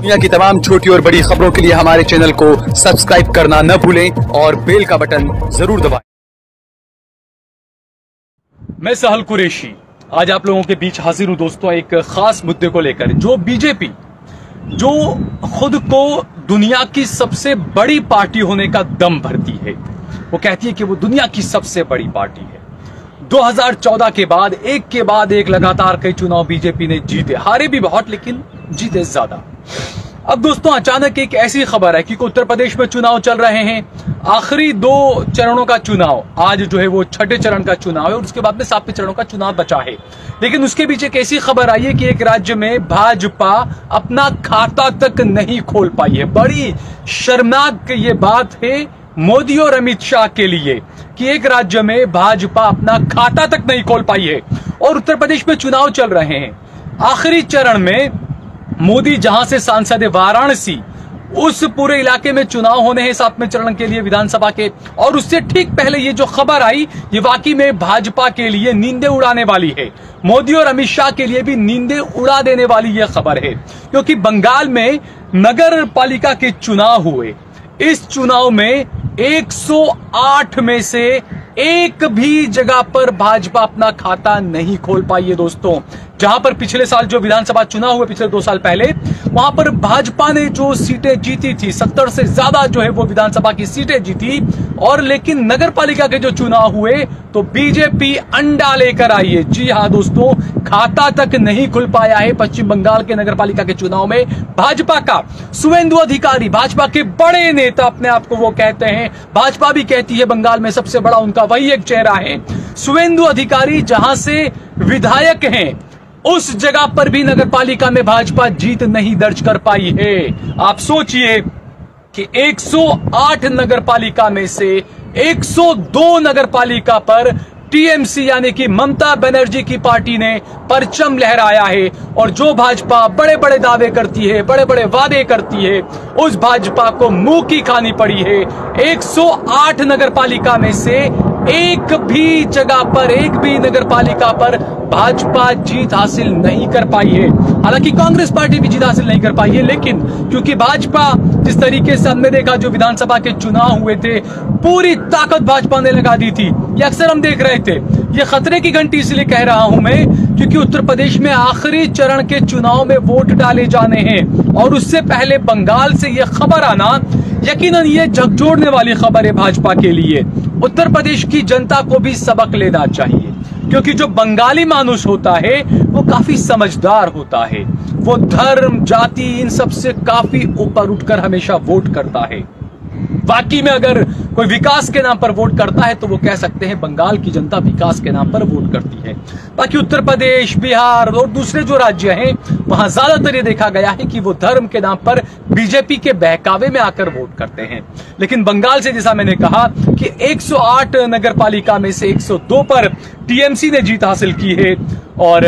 दुनिया की तमाम छोटी और बड़ी खबरों के लिए हमारे चैनल को सब्सक्राइब करना न भूलें और बेल का बटन जरूर दबाएं। मैं सहल कुरैशी आज आप लोगों के बीच हाजिर हूं दोस्तों, एक खास मुद्दे को लेकर। जो बीजेपी जो खुद को दुनिया की सबसे बड़ी पार्टी होने का दम भरती है, वो कहती है कि वो दुनिया की सबसे बड़ी पार्टी है। 2014 के बाद एक लगातार कई चुनाव बीजेपी ने जीते, हारे भी बहुत लेकिन जीते ज्यादा। अब दोस्तों अचानक एक ऐसी खबर है कि उत्तर प्रदेश में चुनाव चल रहे हैं, आखिरी 2 चरणों का चुनाव, आज जो है वो 6ठे चरण का चुनाव है और उसके बाद में 7वें चरणों का चुनाव बचा है। लेकिन उसके बीच एक ऐसी खबर आई है कि एक राज्य में भाजपा अपना खाता तक नहीं खोल पाई है। बड़ी शर्मनाक ये बात है मोदी और अमित शाह के लिए कि एक राज्य में भाजपा अपना खाता तक नहीं खोल पाई है और उत्तर प्रदेश में चुनाव चल रहे हैं। आखिरी चरण में मोदी जहां से सांसद है वाराणसी, उस पूरे इलाके में चुनाव होने हैं 7वें चरण के लिए विधानसभा के, और उससे ठीक पहले ये जो खबर आई ये वाकई में भाजपा के लिए नींदें उड़ाने वाली है। मोदी और अमित शाह के लिए भी नींदें उड़ा देने वाली यह खबर है, क्योंकि बंगाल में नगर पालिका के चुनाव हुए। इस चुनाव में 108 में से एक भी जगह पर भाजपा अपना खाता नहीं खोल पाई है दोस्तों। जहां पर पिछले साल जो विधानसभा चुनाव हुए पिछले 2 साल पहले, वहां पर भाजपा ने जो सीटें जीती थी 70 से ज्यादा जो है वो विधानसभा की सीटें जीती, और लेकिन नगर पालिका के जो चुनाव हुए तो बीजेपी अंडा लेकर आई है। जी हां दोस्तों, खाता तक नहीं खुल पाया है पश्चिम बंगाल के नगर पालिका के चुनाव में भाजपा का। शुवेंदु अधिकारी भाजपा के बड़े नेता अपने आप को वो कहते हैं, भाजपा भी कहती है बंगाल में सबसे बड़ा उनका वही एक चेहरा है। शुवेंदु अधिकारी जहां से विधायक हैं उस जगह पर भी नगर पालिका में भाजपा जीत नहीं दर्ज कर पाई है। आप सोचिए कि 108 नगर पालिका में से 102 नगर पालिका पर टीएमसी यानी कि ममता बनर्जी की पार्टी ने परचम लहराया है, और जो भाजपा बड़े बड़े दावे करती है, बड़े बड़े वादे करती है, उस भाजपा को मुंह की खानी पड़ी है। 108 नगर पालिका में से एक भी जगह पर, एक भी नगर पालिका पर भाजपा जीत हासिल नहीं कर पाई है। हालांकि कांग्रेस पार्टी भी जीत हासिल नहीं कर पाई है, लेकिन क्योंकि भाजपा जिस तरीके से हमने देखा जो विधानसभा के चुनाव हुए थे, पूरी ताकत भाजपा ने लगा दी थी। ये अक्सर हम देख रहे थे। ये खतरे की घंटी इसलिए कह रहा हूं मैं क्योंकि उत्तर प्रदेश में आखिरी चरण के चुनाव में वोट डाले जाने हैं, और उससे पहले बंगाल से यह खबर आना यकीनन ये झकझोरने वाली खबर है भाजपा के लिए। उत्तर प्रदेश की जनता को भी सबक लेना चाहिए, क्योंकि जो बंगाली मानुष होता है वो काफी समझदार होता है। वो धर्म, जाति, इन सब से काफी ऊपर उठकर हमेशा वोट करता है। वाकई में अगर कोई विकास के नाम पर वोट करता है तो वो कह सकते हैं बंगाल की जनता विकास के नाम पर वोट करती है। बाकी उत्तर प्रदेश, बिहार और दूसरे जो राज्य हैं वहां ज्यादातर ये देखा गया है कि वो धर्म के नाम पर बीजेपी के बहकावे में आकर वोट करते हैं। लेकिन बंगाल से जैसा मैंने कहा कि 108 नगर पालिका में से 102 पर टीएमसी ने जीत हासिल की है, और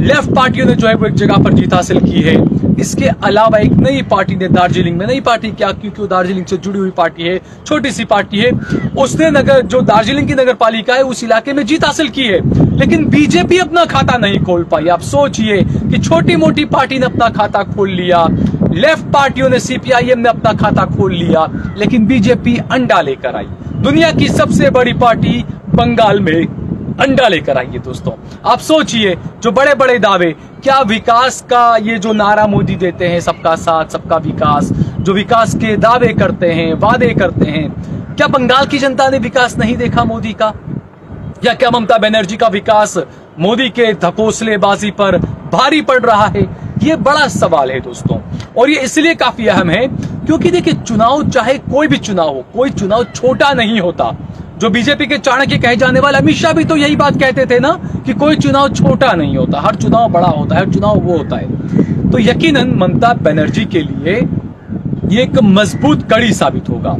लेफ्ट पार्टियों ने जो है वो एक जगह पर जीत हासिल की है। इसके अलावा एक नई पार्टी ने दार्जिलिंग में, नई पार्टी क्या, क्योंकि वो दार्जिलिंग से जुड़ी हुई पार्टी है, छोटी सी पार्टी है, उसने जो दार्जिलिंग की नगर पालिका है उस इलाके में जीत हासिल की है। लेकिन बीजेपी अपना खाता नहीं खोल पाई। आप सोचिए कि छोटी मोटी पार्टी ने अपना खाता खोल लिया, लेफ्ट पार्टियों ने, सीपीआईएम ने अपना खाता खोल लिया, लेकिन बीजेपी अंडा लेकर आई। दुनिया की सबसे बड़ी पार्टी बंगाल में अंडा लेकर आई है दोस्तों। आप सोचिए, जो बड़े बड़े दावे, क्या विकास का ये जो नारा मोदी देते हैं, सबका साथ सबका विकास, जो विकास के दावे करते हैं, वादे करते हैं, क्या बंगाल की जनता ने विकास नहीं देखा मोदी का? या क्या ममता बनर्जी का विकास मोदी के धकोसलेबाजी पर भारी पड़ रहा है? ये बड़ा सवाल है दोस्तों, और ये इसलिए काफी अहम है क्योंकि देखिए, चुनाव चाहे कोई भी चुनाव हो, कोई चुनाव छोटा नहीं होता। जो बीजेपी के चाणक्य कहे जाने वाले अमित शाह भी तो यही बात कहते थे ना कि कोई चुनाव छोटा नहीं होता, हर चुनाव बड़ा होता है, हर चुनाव वो होता है। तो यकीनन ममता बनर्जी के लिए ये एक मजबूत कड़ी साबित होगा,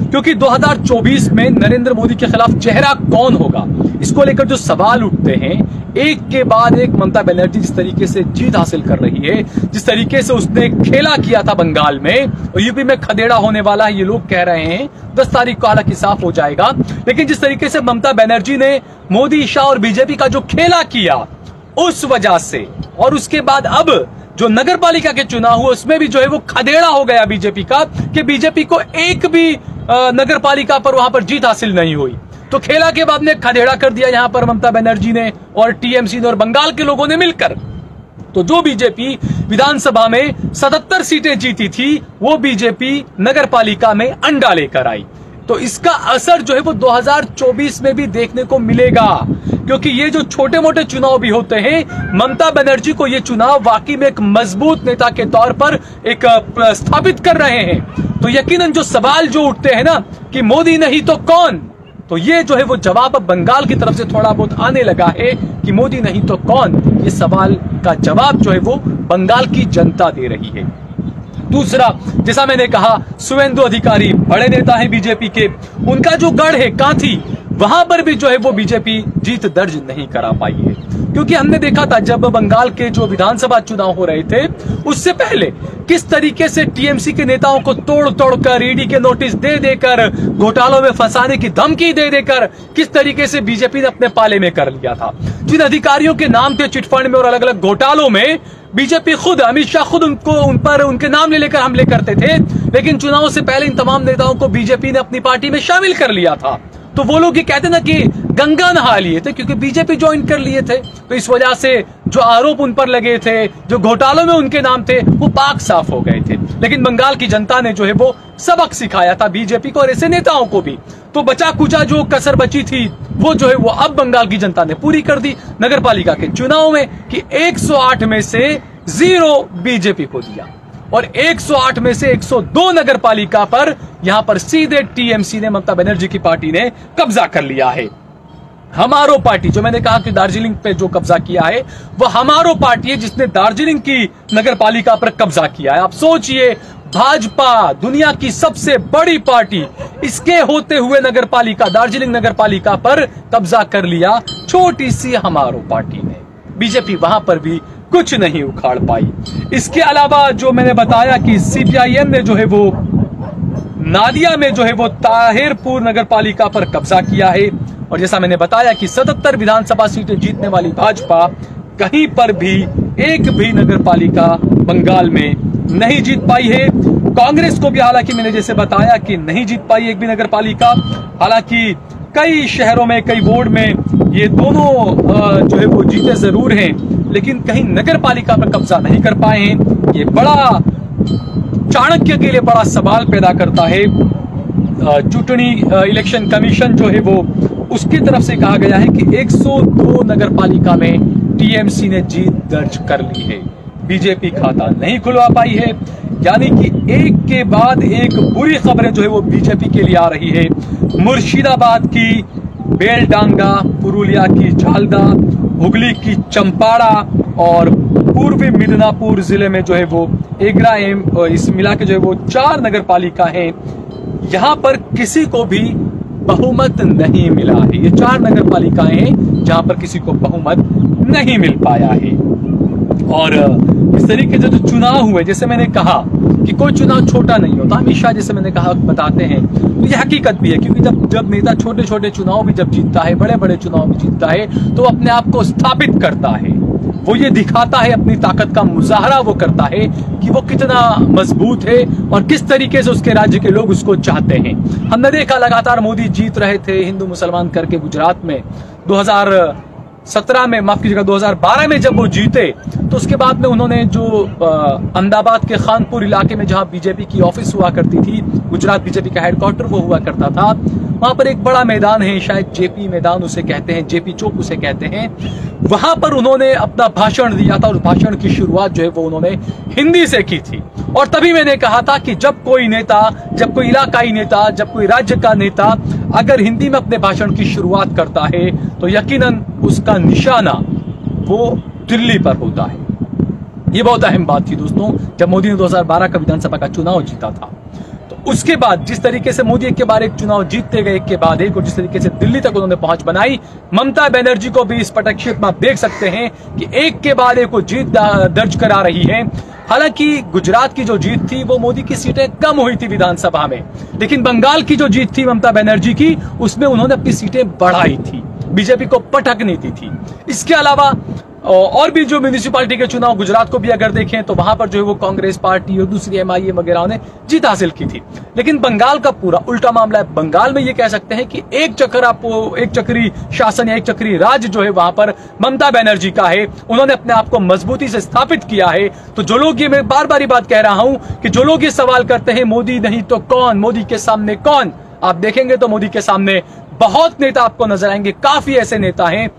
क्योंकि 2024 में नरेंद्र मोदी के खिलाफ चेहरा कौन होगा, इसको लेकर जो सवाल उठते हैं, एक के बाद एक ममता बनर्जी जिस तरीके से जीत हासिल कर रही है, जिस तरीके से उसने खेला किया था बंगाल में, और यूपी में खदेड़ा होने वाला है ये लोग कह रहे हैं, 10 तारीख को हालांकि साफ हो जाएगा। लेकिन जिस तरीके से ममता बनर्जी ने मोदी, शाह और बीजेपी का जो खेला किया, उस वजह से, और उसके बाद अब जो नगर पालिका के चुनाव हुए उसमें भी जो है वो खदेड़ा हो गया बीजेपी का, कि बीजेपी को एक भी नगर पालिका पर वहां पर जीत हासिल नहीं हुई। तो खेला के बाद में खदेड़ा कर दिया यहां पर ममता बनर्जी ने और टीएमसी ने और बंगाल के लोगों ने मिलकर। तो जो बीजेपी विधानसभा में 77 सीटें जीती थी, वो बीजेपी नगर पालिका में अंडा लेकर आई। तो इसका असर जो है वो 2024 में भी देखने को मिलेगा, क्योंकि ये जो छोटे मोटे चुनाव भी होते हैं, ममता बनर्जी को ये चुनाव वाकई में एक मजबूत नेता के तौर पर एक स्थापित कर रहे हैं। तो यकीनन जो सवाल जो उठते हैं ना कि मोदी नहीं तो कौन, तो ये जो है वो जवाब अब बंगाल की तरफ से थोड़ा बहुत आने लगा है कि मोदी नहीं तो कौन। ये सवाल का जवाब जो है वो बंगाल की जनता दे रही है। दूसरा, जैसा मैंने कहा, शुवेंदु अधिकारी बड़े नेता हैं बीजेपी के, उनका जो गढ़ है कांथी, वहां पर भी जो है वो बीजेपी जीत दर्ज नहीं करा पाई है। क्योंकि हमने देखा था जब बंगाल के जो विधानसभा चुनाव हो रहे थे उससे पहले किस तरीके से टीएमसी के नेताओं को तोड़ तोड़ कर, ईडी के नोटिस दे देकर, घोटालों में फंसाने की धमकी दे देकर किस तरीके से बीजेपी ने अपने पाले में कर लिया था। जिन अधिकारियों के नाम थे चिटफंड में और अलग अलग घोटालों में, बीजेपी खुद, अमित शाह खुद उनके नाम ले लेकर हमले करते थे, लेकिन चुनाव से पहले इन तमाम नेताओं को बीजेपी ने अपनी पार्टी में शामिल कर लिया था। तो वो लोग ये कहते ना कि गंगा नहा लिए थे, क्योंकि बीजेपी ज्वाइन कर लिए थे। तो इस वजह से जो आरोप उन पर लगे थे, जो घोटालों में उनके नाम थे, वो पाक साफ हो गए थे। लेकिन बंगाल की जनता ने जो है वो सबक सिखाया था बीजेपी को और ऐसे नेताओं को भी। तो बचा कुचा जो कसर बची थी वो जो है वो अब बंगाल की जनता ने पूरी कर दी नगर पालिका के चुनाव में, कि 108 में से 0 बीजेपी को दिया और 108 में से 102 नगर पालिका पर यहां पर सीधे टीएमसी ने, ममता बनर्जी की पार्टी ने कब्जा कर लिया है। हमारो पार्टी, जो मैंने कहा कि दार्जिलिंग पे जो कब्जा किया है, वो हमारो पार्टी है जिसने दार्जिलिंग की नगर पालिका पर कब्जा किया है। आप सोचिए, भाजपा दुनिया की सबसे बड़ी पार्टी, इसके होते हुए नगर पालिका, दार्जिलिंग नगर पालिका पर कब्जा कर लिया छोटी सी हमारो पार्टी ने। बीजेपी वहां पर भी कुछ नहीं उखाड़ पाई। इसके अलावा जो मैंने बताया कि सीपीआईएम ने जो है वो नादिया में जो है वो ताहिरपुर नगर पालिका पर कब्जा किया है। और जैसा मैंने बताया कि 77 विधानसभा सीटें जीतने वाली भाजपा कहीं पर भी एक भी नगर पालिका बंगाल में नहीं जीत पाई है। कांग्रेस को भी हालांकि मैंने जैसे बताया कि नहीं जीत पाई एक भी नगर पालिका। हालांकि कई शहरों में, कई वार्ड में ये दोनों जो है वो जीते जरूर हैं, लेकिन कहीं नगर पालिका पर कब्जा नहीं कर पाए हैं। ये बड़ा चाणक्य के लिए बड़ा सवाल पैदा करता है। चुनावी इलेक्शन कमीशन जो है वो, उसकी तरफ से कहा गया है कि 102 नगर पालिका में टीएमसी ने जीत दर्ज कर ली है, बीजेपी खाता नहीं खुलवा पाई है। यानी कि एक के बाद एक बुरी खबरें जो है वो बीजेपी के लिए आ रही है। मुर्शिदाबाद की बेलडांगा, पुरुलिया की झालदा, हुगली की चंपाड़ा और पूर्वी मिदनापुर जिले में जो है वो एग्रा इस मिला के जो है वो 4 नगर पालिका हैं। यहां पर किसी को भी बहुमत नहीं मिला है। ये 4 नगर पालिकाएं हैं जहां पर किसी को बहुमत नहीं मिल पाया है। और इस तरीके से जो चुनाव हुए, जैसे मैंने कहा कि कोई चुनाव छोटा नहीं होता, हमेशा जैसे मैंने कहा बताते हैं, तो ये हकीकत भी है। क्योंकि जब नेता छोटे छोटे चुनाव भी जब जीतता है, बड़े बड़े चुनाव भी जीतता है, तो अपने आप को स्थापित करता है, वो ये दिखाता है, अपनी ताकत का मुजाहरा वो करता है कि वो कितना मजबूत है और किस तरीके से उसके राज्य के लोग उसको चाहते हैं। हमने देखा लगातार मोदी जीत रहे थे हिंदू मुसलमान करके गुजरात में 2017 में, माफ कीजिएगा 2012 में जब वो जीते, तो उसके बाद में उन्होंने जो अहमदाबाद के खानपुर इलाके में जहां बीजेपी की ऑफिस हुआ करती थी, गुजरात बीजेपी का हेडक्वार्टर वो हुआ करता था, वहां पर एक बड़ा मैदान है, शायद जेपी मैदान उसे कहते हैं, जेपी चौक उसे कहते हैं। वहां पर उन्होंने अपना भाषण दिया था और भाषण की शुरुआत जो है वो उन्होंने हिंदी से की थी। और तभी मैंने कहा था कि जब कोई नेता, जब कोई इलाकाई नेता, जब कोई राज्य का नेता अगर हिंदी में अपने भाषण की शुरुआत करता है तो यकीनन उसका निशाना वो दिल्ली पर होता है। ये बहुत अहम बात थी दोस्तों, जब मोदी ने 2012 का विधानसभा का चुनाव जीता था। तो उसके बाद जिस तरीके से मोदी एक के बाद एक चुनाव जीतते गए, एक के बाद एक, और जिस तरीके से दिल्ली तक उन्होंने पहुंच बनाई, ममता बनर्जी को भी इस पटक्षेप में आप देख सकते हैं कि एक के बाद एक वो जीत दर्ज करा रही है। हालांकि गुजरात की जो जीत थी वो मोदी की सीटें कम हुई थी विधानसभा में, लेकिन बंगाल की जो जीत थी ममता बनर्जी की, उसमें उन्होंने अपनी सीटें बढ़ाई थी, बीजेपी को पटकनी थी। इसके अलावा और भी जो म्यूनिसिपैलिटी के चुनाव गुजरात को भी अगर देखें तो वहां पर जो है वो कांग्रेस पार्टी और दूसरी MIM वगैरह ने जीत हासिल की थी। लेकिन बंगाल का पूरा उल्टा मामला है। बंगाल में ये कह सकते हैं कि एक चक्री शासन या एक चक्री राज जो है वहां पर ममता बनर्जी का है। उन्होंने अपने आप को मजबूती से स्थापित किया है। तो जो लोग ये, मैं बार बार बात कह रहा हूं कि जो लोग ये सवाल करते हैं मोदी नहीं तो कौन, मोदी के सामने कौन, आप देखेंगे तो मोदी के सामने बहुत नेता आपको नजर आएंगे। काफी ऐसे नेता हैं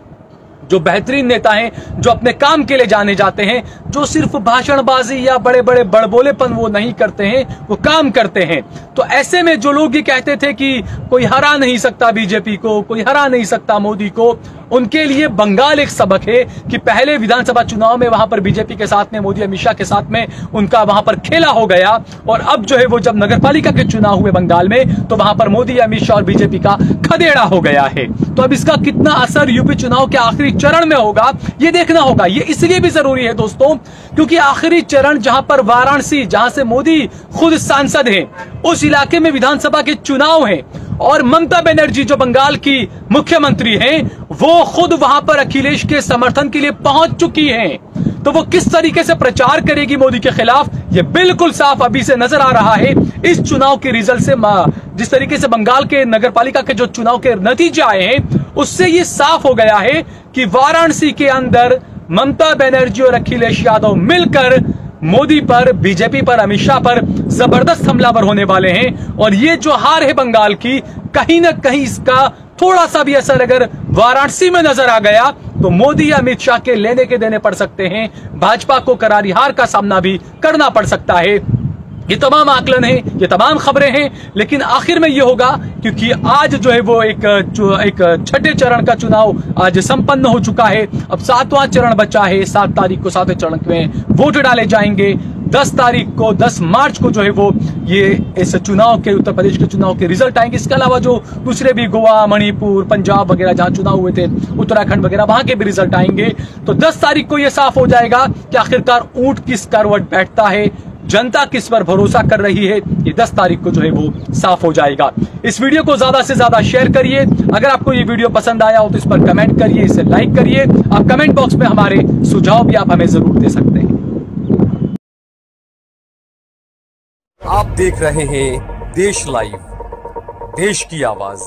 जो बेहतरीन नेता हैं, जो अपने काम के लिए जाने जाते हैं, जो सिर्फ भाषणबाजी या बड़े बड़े बड़बोलेपन वो नहीं करते हैं, वो काम करते हैं। तो ऐसे में जो लोग ये कहते थे कि कोई हरा नहीं सकता बीजेपी को, कोई हरा नहीं सकता मोदी को, उनके लिए बंगाल एक सबक है कि पहले विधानसभा चुनाव में वहां पर बीजेपी के साथ में, मोदी अमित शाह के साथ में उनका वहां पर खेला हो गया। और अब जो है वो जब नगरपालिका के चुनाव हुए बंगाल में, तो वहां पर मोदी, अमित शाह और बीजेपी का खदेड़ा हो गया है। तो अब इसका कितना असर यूपी चुनाव के आखिरी चरण में होगा, ये देखना होगा। ये इसलिए भी जरूरी है दोस्तों, क्योंकि आखिरी चरण जहां पर वाराणसी, जहां से मोदी खुद सांसद हैं, उस इलाके में विधानसभा के चुनाव हैं और ममता बनर्जी जो बंगाल की मुख्यमंत्री हैं, वो खुद वहां पर अखिलेश के समर्थन के लिए पहुंच चुकी हैं। तो वो किस तरीके से प्रचार करेगी मोदी के खिलाफ, ये बिल्कुल साफ अभी से नजर आ रहा है। इस चुनाव के रिजल्ट से, जिस तरीके से बंगाल के नगरपालिका के जो चुनाव के नतीजे आए हैं, उससे ये साफ हो गया है कि वाराणसी के अंदर ममता बनर्जी और अखिलेश यादव मिलकर मोदी पर, बीजेपी पर, अमित शाह पर जबरदस्त हमलावर होने वाले हैं। और ये जो हार है बंगाल की, कहीं ना कहीं इसका थोड़ा सा भी असर अगर वाराणसी में नजर आ गया तो मोदी या अमित शाह के लेने के देने पड़ सकते हैं। भाजपा को करारी हार का सामना भी करना पड़ सकता है। ये तमाम आकलन है, ये तमाम खबरें हैं, लेकिन आखिर में ये होगा क्योंकि आज जो है वो एक छठे चरण का चुनाव आज संपन्न हो चुका है। अब 7वां चरण बचा है। 7 तारीख को 7वें चरण में वोट डाले जाएंगे। 10 मार्च को जो है वो ये इस चुनाव के, उत्तर प्रदेश के चुनाव के रिजल्ट आएंगे। इसके अलावा जो दूसरे भी गोवा, मणिपुर, पंजाब वगैरह जहां चुनाव हुए थे, उत्तराखंड वगैरह, वहां के भी रिजल्ट आएंगे। तो 10 तारीख को यह साफ हो जाएगा कि आखिरकार ऊंट किस करवट बैठता है, जनता किस पर भरोसा कर रही है। ये 10 तारीख को जो है वो साफ हो जाएगा। इस वीडियो को ज्यादा से ज्यादा शेयर करिए। अगर आपको ये वीडियो पसंद आया हो तो इस पर कमेंट करिए, इसे लाइक करिए। आप कमेंट बॉक्स में हमारे सुझाव भी आप हमें जरूर दे सकते हैं। आप देख रहे हैं देश लाइव, देश की आवाज।